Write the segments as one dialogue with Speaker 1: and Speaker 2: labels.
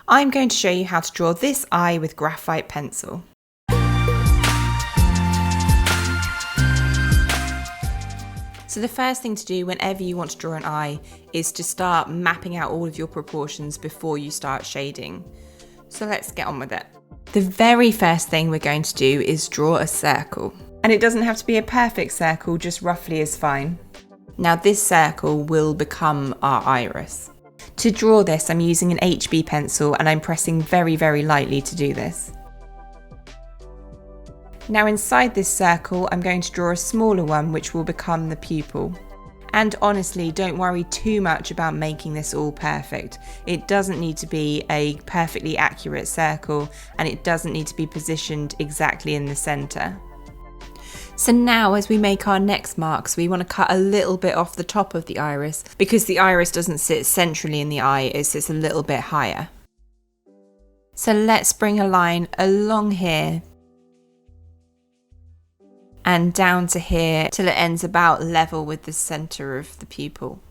Speaker 1: I'm going to show you how to draw this eye with graphite pencil. So the first thing to do whenever you want to draw an eye is to start mapping out all of your proportions before you start shading. So let's get on with it. The very first thing we're going to do is draw a circle. And it doesn't have to be a perfect circle, just roughly is fine. Now this circle will become our iris. To draw this, I'm using an HB pencil and I'm pressing very, very lightly to do this. Now inside this circle, I'm going to draw a smaller one which will become the pupil. And honestly, don't worry too much about making this all perfect. It doesn't need to be a perfectly accurate circle and it doesn't need to be positioned exactly in the centre. So now as we make our next marks, we want to cut a little bit off the top of the iris because the iris doesn't sit centrally in the eye, it sits a little bit higher. So let's bring a line along here and down to here till it ends about level with the centre of the pupil.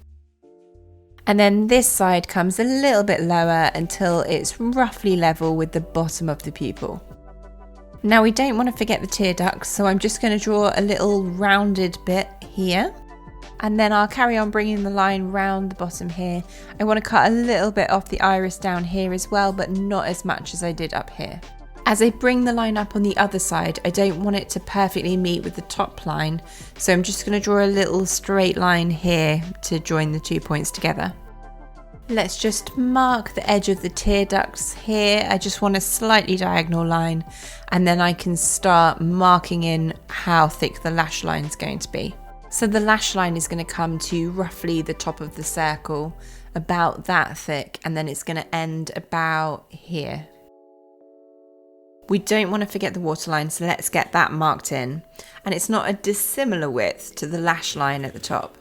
Speaker 1: And then this side comes a little bit lower until it's roughly level with the bottom of the pupil. Now we don't want to forget the tear ducts, so I'm just going to draw a little rounded bit here. And then I'll carry on bringing the line round the bottom here. I want to cut a little bit off the iris down here as well, but not as much as I did up here. As I bring the line up on the other side, I don't want it to perfectly meet with the top line, so I'm just going to draw a little straight line here to join the 2 points together. Let's just mark the edge of the tear ducts here. I just want a slightly diagonal line, and then I can start marking in how thick the lash line is going to be. So the lash line is going to come to roughly the top of the circle, about that thick, and then it's going to end about here. We don't want to forget the waterline, so let's get that marked in. And it's not a dissimilar width to the lash line at the top.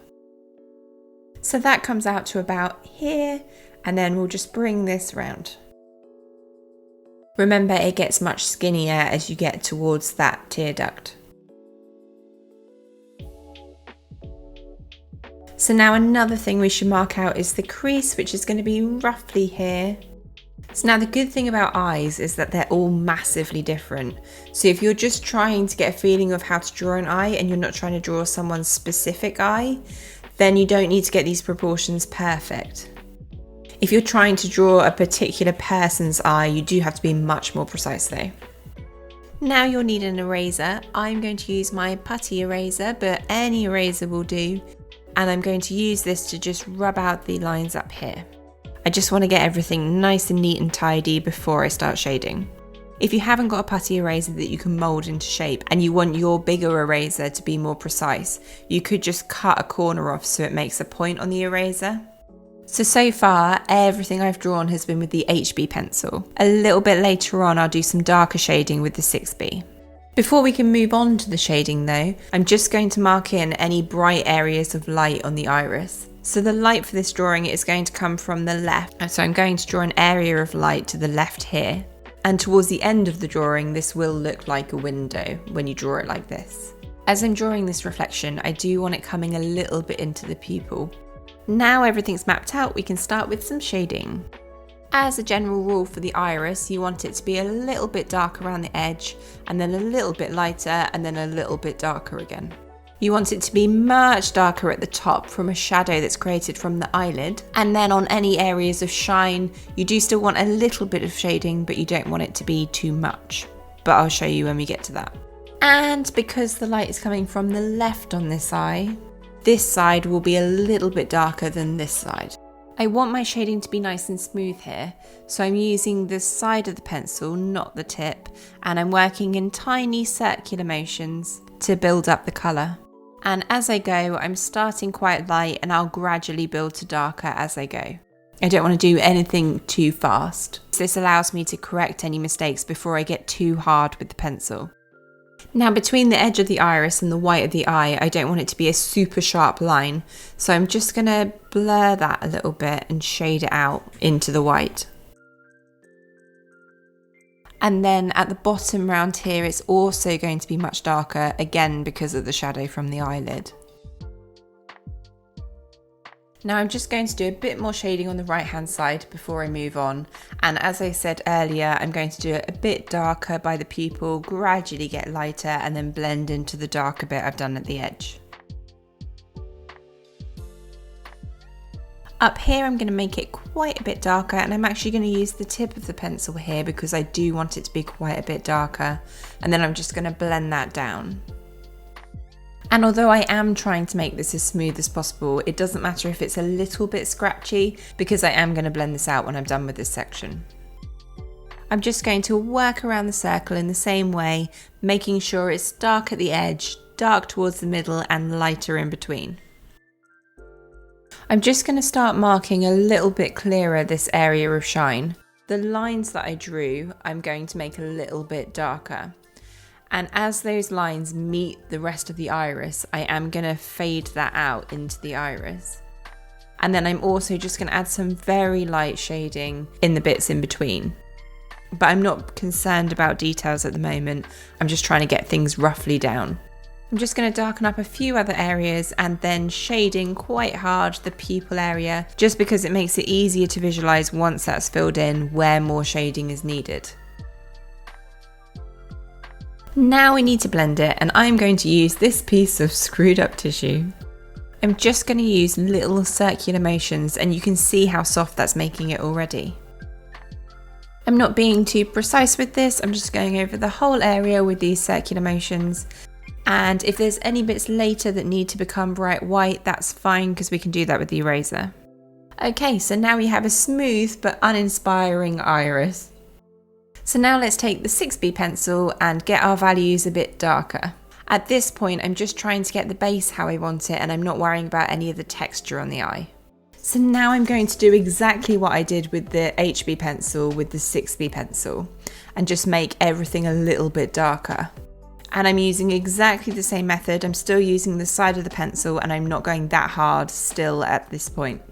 Speaker 1: So that comes out to about here, and then we'll just bring this round. Remember, it gets much skinnier as you get towards that tear duct. So now another thing we should mark out is the crease, which is going to be roughly here. So now the good thing about eyes is that they're all massively different. So if you're just trying to get a feeling of how to draw an eye and you're not trying to draw someone's specific eye, then you don't need to get these proportions perfect. If you're trying to draw a particular person's eye, you do have to be much more precise though. Now you'll need an eraser. I'm going to use my putty eraser, but any eraser will do. And I'm going to use this to just rub out the lines up here. I just want to get everything nice and neat and tidy before I start shading. If you haven't got a putty eraser that you can mould into shape and you want your bigger eraser to be more precise, you could just cut a corner off so it makes a point on the eraser. So far, everything I've drawn has been with the HB pencil. A little bit later on, I'll do some darker shading with the 6B. Before we can move on to the shading though, I'm just going to mark in any bright areas of light on the iris. So the light for this drawing is going to come from the left. So I'm going to draw an area of light to the left here. And towards the end of the drawing, this will look like a window when you draw it like this. As I'm drawing this reflection, I do want it coming a little bit into the pupil. Now everything's mapped out, we can start with some shading. As a general rule for the iris, you want it to be a little bit darker around the edge, and then a little bit lighter, and then a little bit darker again. You want it to be much darker at the top from a shadow that's created from the eyelid. And then on any areas of shine, you do still want a little bit of shading, but you don't want it to be too much. But I'll show you when we get to that. And because the light is coming from the left on this eye, this side will be a little bit darker than this side. I want my shading to be nice and smooth here, so I'm using the side of the pencil, not the tip, and I'm working in tiny circular motions to build up the colour. And as I go, I'm starting quite light and I'll gradually build to darker as I go. I don't want to do anything too fast. This allows me to correct any mistakes before I get too hard with the pencil. Now between the edge of the iris and the white of the eye, I don't want it to be a super sharp line. So I'm just going to blur that a little bit and shade it out into the white. And then at the bottom round here, it's also going to be much darker, again because of the shadow from the eyelid. Now I'm just going to do a bit more shading on the right hand side before I move on, and as I said earlier, I'm going to do it a bit darker by the pupil, gradually get lighter and then blend into the darker bit I've done at the edge. Up here I'm going to make it quite a bit darker, and I'm actually going to use the tip of the pencil here because I do want it to be quite a bit darker, and then I'm just going to blend that down. And although I am trying to make this as smooth as possible, it doesn't matter if it's a little bit scratchy because I am going to blend this out when I'm done with this section. I'm just going to work around the circle in the same way, making sure it's dark at the edge, dark towards the middle and lighter in between. I'm just going to start marking a little bit clearer this area of shine. The lines that I drew, I'm going to make a little bit darker. And as those lines meet the rest of the iris, I am going to fade that out into the iris. And then I'm also just going to add some very light shading in the bits in between. But I'm not concerned about details at the moment. I'm just trying to get things roughly down. I'm just going to darken up a few other areas and then shading quite hard the pupil area, just because it makes it easier to visualize once that's filled in where more shading is needed. Now we need to blend it, and I'm going to use this piece of screwed up tissue. I'm just going to use little circular motions, and you can see how soft that's making it already. I'm not being too precise with this, I'm just going over the whole area with these circular motions. And if there's any bits later that need to become bright white, that's fine because we can do that with the eraser. Okay, so now we have a smooth but uninspiring iris. So now let's take the 6B pencil and get our values a bit darker. At this point, I'm just trying to get the base how I want it, and I'm not worrying about any of the texture on the eye. So now I'm going to do exactly what I did with the HB pencil with the 6B pencil, and just make everything a little bit darker. And I'm using exactly the same method. I'm still using the side of the pencil, and I'm not going that hard still at this point.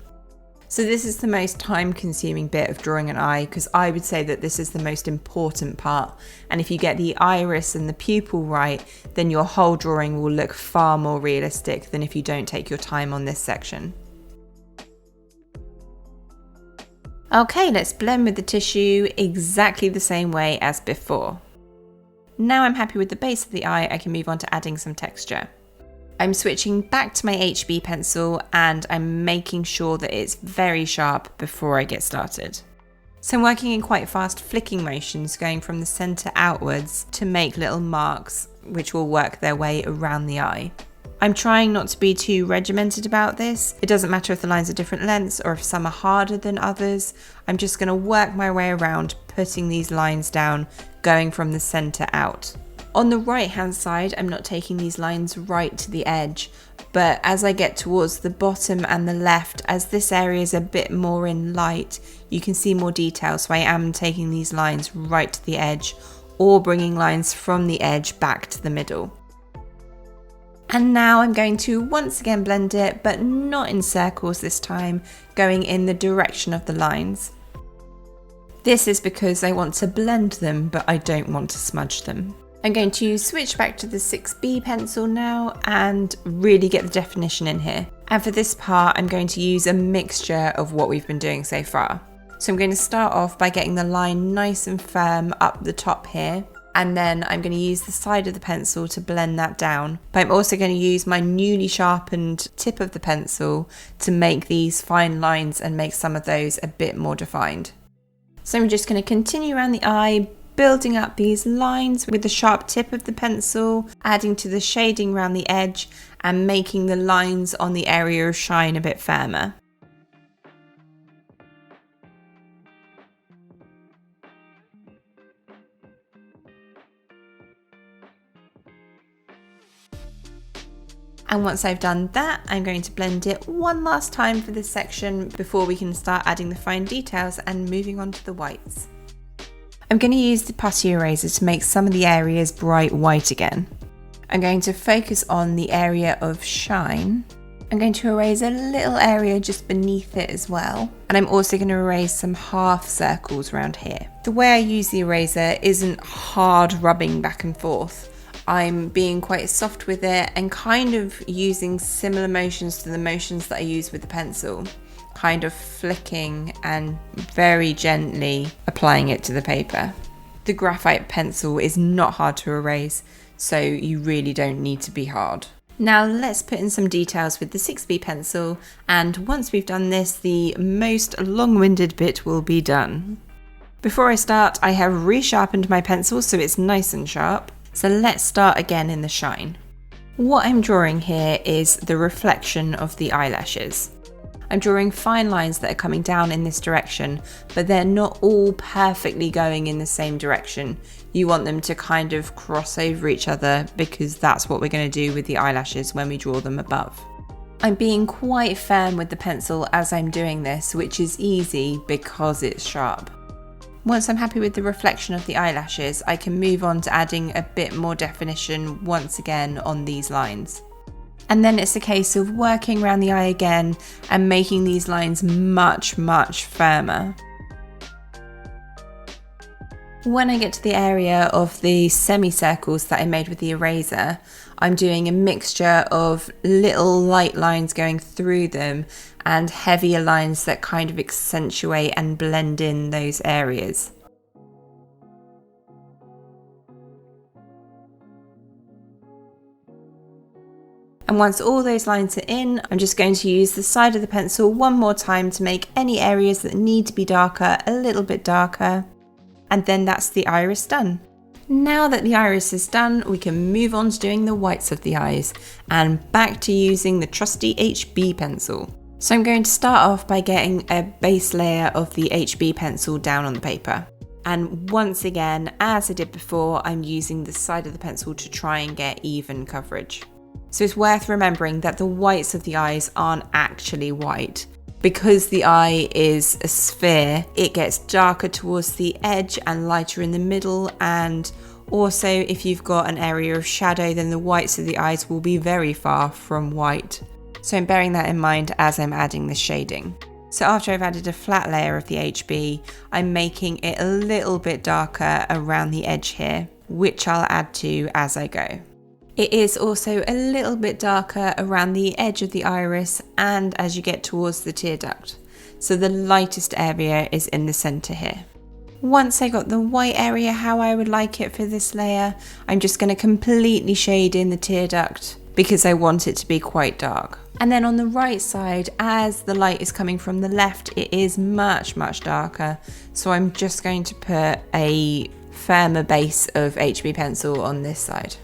Speaker 1: So this is the most time-consuming bit of drawing an eye, because I would say that this is the most important part. And if you get the iris and the pupil right, then your whole drawing will look far more realistic than if you don't take your time on this section. Okay, let's blend with the tissue exactly the same way as before. Now I'm happy with the base of the eye, I can move on to adding some texture. I'm switching back to my HB pencil and I'm making sure that it's very sharp before I get started. So I'm working in quite fast flicking motions, going from the centre outwards to make little marks which will work their way around the eye. I'm trying not to be too regimented about this. It doesn't matter if the lines are different lengths or if some are harder than others. I'm just going to work my way around putting these lines down, going from the centre out. On the right hand side, I'm not taking these lines right to the edge, but as I get towards the bottom and the left, as this area is a bit more in light, you can see more detail, so I am taking these lines right to the edge or bringing lines from the edge back to the middle. And now I'm going to once again blend it, but not in circles this time, going in the direction of the lines. This is because I want to blend them, but I don't want to smudge them. I'm going to switch back to the 6B pencil now and really get the definition in here. And for this part, I'm going to use a mixture of what we've been doing so far. So I'm going to start off by getting the line nice and firm up the top here. And then I'm going to use the side of the pencil to blend that down. But I'm also going to use my newly sharpened tip of the pencil to make these fine lines and make some of those a bit more defined. So I'm just going to continue around the eye, building up these lines with the sharp tip of the pencil, adding to the shading around the edge and making the lines on the area of shine a bit firmer. And once I've done that, I'm going to blend it one last time for this section before we can start adding the fine details and moving on to the whites. I'm going to use the putty eraser to make some of the areas bright white again. I'm going to focus on the area of shine. I'm going to erase a little area just beneath it as well. And I'm also going to erase some half circles around here. The way I use the eraser isn't hard rubbing back and forth. I'm being quite soft with it and kind of using similar motions to the motions that I use with the pencil, kind of flicking and very gently applying it to the paper. The graphite pencil is not hard to erase, so you really don't need to be hard. Now let's put in some details with the 6B pencil, and once we've done this, the most long-winded bit will be done. Before I start, I have resharpened my pencil so it's nice and sharp. So let's start again in the shine. What I'm drawing here is the reflection of the eyelashes. I'm drawing fine lines that are coming down in this direction, but they're not all perfectly going in the same direction. You want them to kind of cross over each other because that's what we're going to do with the eyelashes when we draw them above. I'm being quite firm with the pencil as I'm doing this, which is easy because it's sharp. Once I'm happy with the reflection of the eyelashes, I can move on to adding a bit more definition once again on these lines. And then it's a case of working around the eye again and making these lines much firmer. When I get to the area of the semicircles that I made with the eraser, I'm doing a mixture of little light lines going through them and heavier lines that kind of accentuate and blend in those areas. And once all those lines are in, I'm just going to use the side of the pencil one more time to make any areas that need to be darker a little bit darker. And then that's the iris done. Now that the iris is done, we can move on to doing the whites of the eyes and back to using the trusty HB pencil. So I'm going to start off by getting a base layer of the HB pencil down on the paper. And once again, as I did before, I'm using the side of the pencil to try and get even coverage. So it's worth remembering that the whites of the eyes aren't actually white. Because the eye is a sphere, it gets darker towards the edge and lighter in the middle, and also if you've got an area of shadow, then the whites of the eyes will be very far from white. So I'm bearing that in mind as I'm adding the shading. So after I've added a flat layer of the HB, I'm making it a little bit darker around the edge here, which I'll add to as I go. It is also a little bit darker around the edge of the iris and as you get towards the tear duct. So the lightest area is in the center here. Once I got the white area how I would like it for this layer, I'm just going to completely shade in the tear duct because I want it to be quite dark. And then on the right side, as the light is coming from the left, it is much darker. So I'm just going to put a firmer base of HB pencil on this side.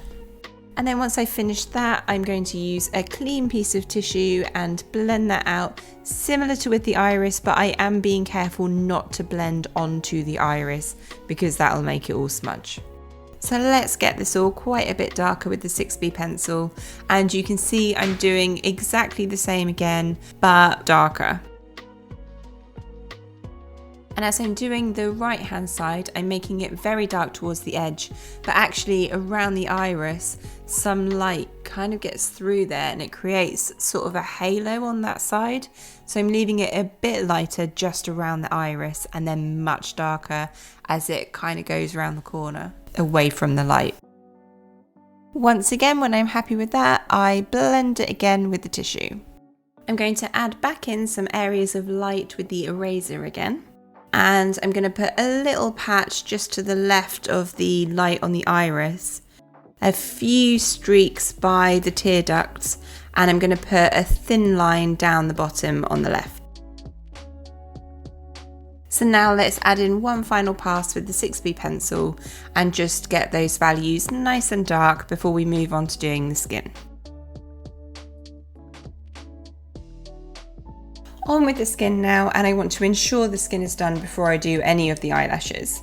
Speaker 1: And then once I finish that, I'm going to use a clean piece of tissue and blend that out, similar to with the iris, but I am being careful not to blend onto the iris because that'll make it all smudge. So let's get this all quite a bit darker with the 6B pencil, and you can see I'm doing exactly the same again, but darker. And as I'm doing the right hand side, I'm making it very dark towards the edge, but actually around the iris, some light kind of gets through there and it creates sort of a halo on that side. So I'm leaving it a bit lighter just around the iris and then much darker as it kind of goes around the corner away from the light. Once again, when I'm happy with that, I blend it again with the tissue. I'm going to add back in some areas of light with the eraser again. And I'm going to put a little patch just to the left of the light on the iris, a few streaks by the tear ducts, and I'm going to put a thin line down the bottom on the left. So now let's add in one final pass with the 6B pencil and just get those values nice and dark before we move on to doing the skin. On with the skin now, and I want to ensure the skin is done before I do any of the eyelashes.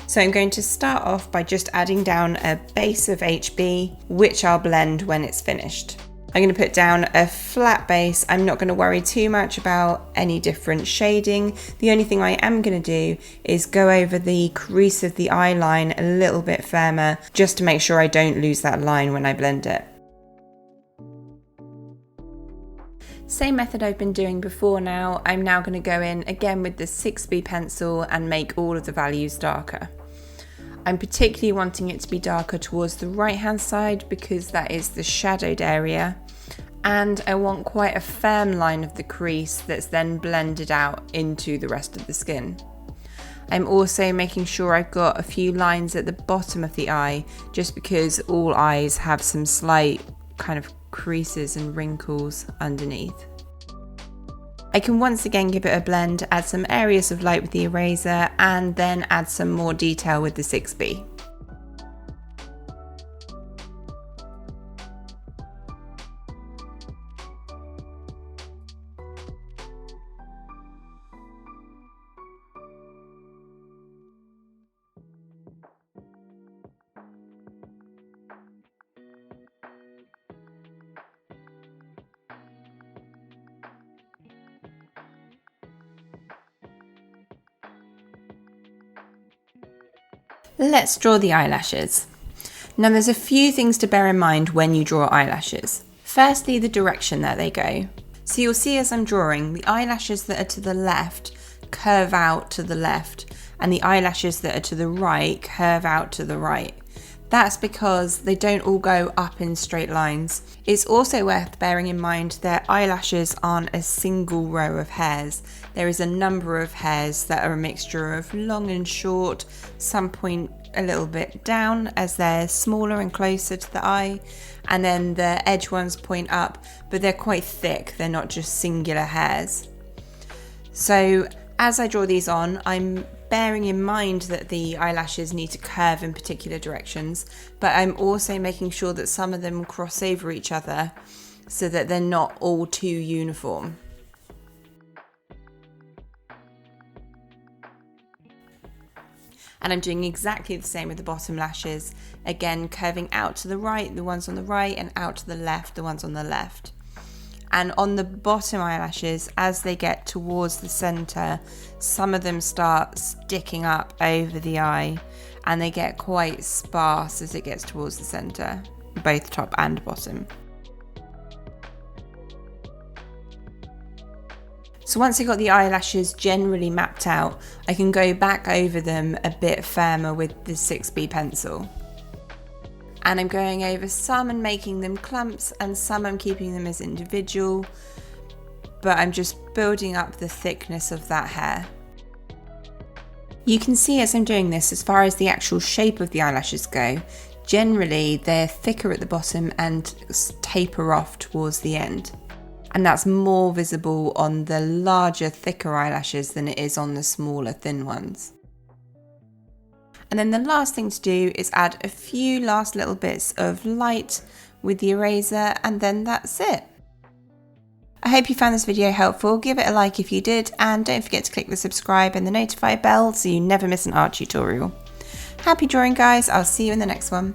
Speaker 1: So I'm going to start off by just adding down a base of HB, which I'll blend when it's finished. I'm going to put down a flat base. I'm not going to worry too much about any different shading. The only thing I am going to do is go over the crease of the eye line a little bit firmer, just to make sure I don't lose that line when I blend it. Same method I've been doing before now. I'm now going to go in again with the 6B pencil and make all of the values darker. I'm particularly wanting it to be darker towards the right hand side because that is the shadowed area. And I want quite a firm line of the crease that's then blended out into the rest of the skin. I'm also making sure I've got a few lines at the bottom of the eye, just because all eyes have some slight kind of creases and wrinkles underneath. I can once again give it a blend, add some areas of light with the eraser, and then add some more detail with the 6B. Let's draw the eyelashes. Now there's a few things to bear in mind when you draw eyelashes. Firstly, the direction that they go. So you'll see as I'm drawing, the eyelashes that are to the left curve out to the left, and the eyelashes that are to the right curve out to the right. That's because they don't all go up in straight lines. It's also worth bearing in mind that eyelashes aren't a single row of hairs. There is a number of hairs that are a mixture of long and short, some point a little bit down as they're smaller and closer to the eye, and then the edge ones point up, but they're quite thick, they're not just singular hairs. So as I draw these on, I'm bearing in mind that the eyelashes need to curve in particular directions, but I'm also making sure that some of them cross over each other so that they're not all too uniform. And I'm doing exactly the same with the bottom lashes, again curving out to the right, the ones on the right, and out to the left, the ones on the left. And on the bottom eyelashes, as they get towards the center, some of them start sticking up over the eye and they get quite sparse as it gets towards the center, both top and bottom. So once I've got the eyelashes generally mapped out, I can go back over them a bit firmer with the 6B pencil. And I'm going over some and making them clumps, and some I'm keeping them as individual, but I'm just building up the thickness of that hair. You can see as I'm doing this, as far as the actual shape of the eyelashes go, generally they're thicker at the bottom and taper off towards the end. And that's more visible on the larger, thicker eyelashes than it is on the smaller, thin ones. And then the last thing to do is add a few last little bits of light with the eraser, and then that's it. I hope you found this video helpful. Give it a like if you did, and don't forget to click the subscribe and the notify bell so you never miss an art tutorial. Happy drawing, guys. I'll see you in the next one.